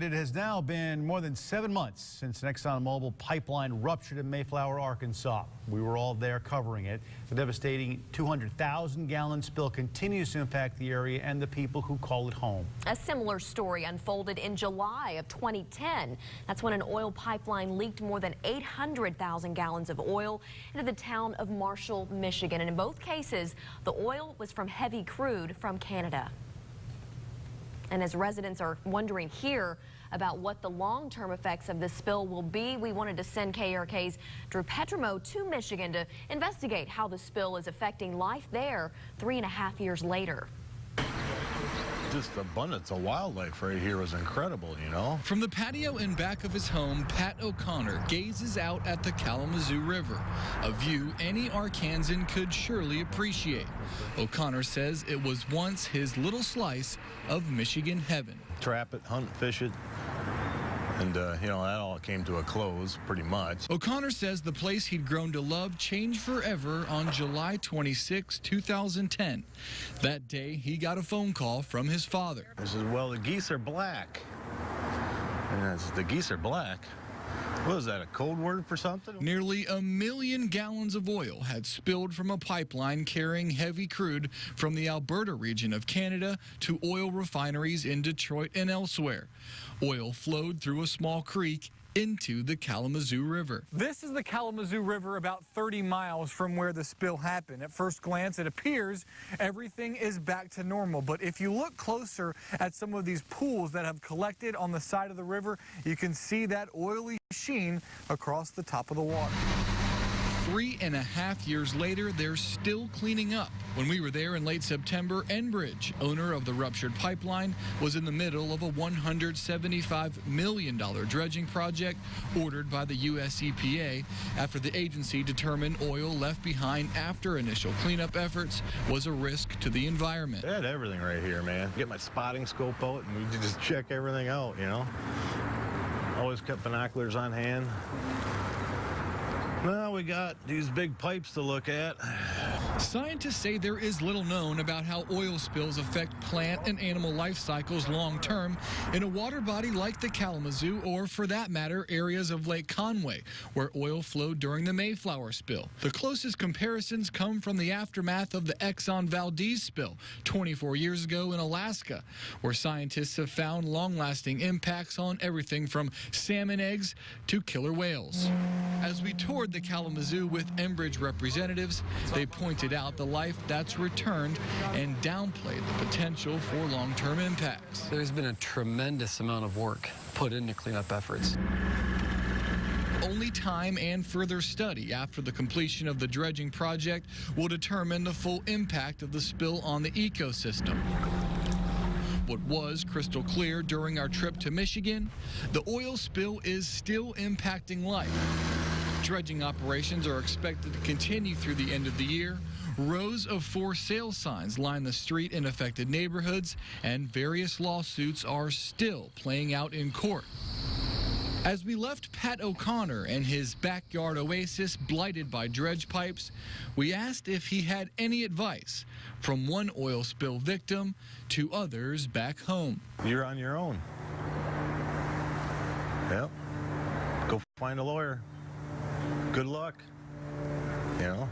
It has now been more than 7 months since an ExxonMobil pipeline ruptured in Mayflower, Arkansas. We were all there covering it. The devastating 200,000-gallon spill continues to impact the area and the people who call it home. A similar story unfolded in July of 2010. That's when an oil pipeline leaked more than 800,000 gallons of oil into the town of Marshall, Michigan. And in both cases, the oil was from heavy crude from Canada. And as residents are wondering here about what the long-term effects of this spill will be, we wanted to send KRK's Drew Petrimo to Michigan to investigate how the spill is affecting life there 3.5 years later. Just the abundance of wildlife right here was incredible, you know. From the patio in back of his home, Pat O'Connor gazes out at the Kalamazoo River, a view any Arkansan could surely appreciate. O'Connor says it was once his little slice of Michigan heaven. Trap it, hunt, fish it, and you know, that all came to a close pretty much. O'Connor says the place he'd grown to love changed forever on July 26, 2010. That day, he got a phone call from his father. He says, well, the geese are black. And I said, the geese are black? What was that, a code word for something? Nearly 1 million gallons of oil had spilled from a pipeline carrying heavy crude from the Alberta region of Canada to oil refineries in Detroit and elsewhere. Oil flowed through a small creek into the Kalamazoo River. This is the Kalamazoo River about 30 miles from where the spill happened. At first glance, it appears everything is back to normal. But if you look closer at some of these pools that have collected on the side of the river, you can see that oily sheen across the top of the water. 3.5 years later, they're still cleaning up. When we were there in late September, Enbridge, owner of the ruptured pipeline, was in the middle of a $175 million dredging project ordered by the U.S. EPA after the agency determined oil left behind after initial cleanup efforts was a risk to the environment. I had everything right here, man. Get my spotting scope out and we could just check everything out, you know. Always kept binoculars on hand. Well, we got these big pipes to look at. Scientists say there is little known about how oil spills affect plant and animal life cycles long term in a water body like the Kalamazoo, or for that matter, areas of Lake Conway, where oil flowed during the Mayflower spill. The closest comparisons come from the aftermath of the Exxon Valdez spill 24 years ago in Alaska, where scientists have found long-lasting impacts on everything from salmon eggs to killer whales. As we toured the Kalamazoo with Enbridge representatives, they pointed out the life that's returned and downplayed the potential for long-term impacts. There's been a tremendous amount of work put into cleanup efforts. Only time and further study after the completion of the dredging project will determine the full impact of the spill on the ecosystem. What was crystal clear during our trip to Michigan, the oil spill is still impacting life. Dredging operations are expected to continue through the end of the year. Rows of for sale signs line the street in affected neighborhoods, and various lawsuits are still playing out in court. As we left Pat O'Connor and his backyard oasis blighted by dredge pipes, we asked if he had any advice from one oil spill victim to others back home. You're on your own. Yep. Go find a lawyer. Good luck. You know?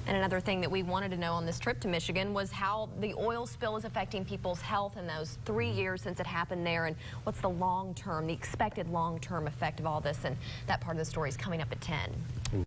And another thing that we wanted to know on this trip to Michigan was how the oil spill is affecting people's health in those 3 years since it happened there, and what's the long-term, the expected long-term effect of all this. And that part of the story is coming up at 10.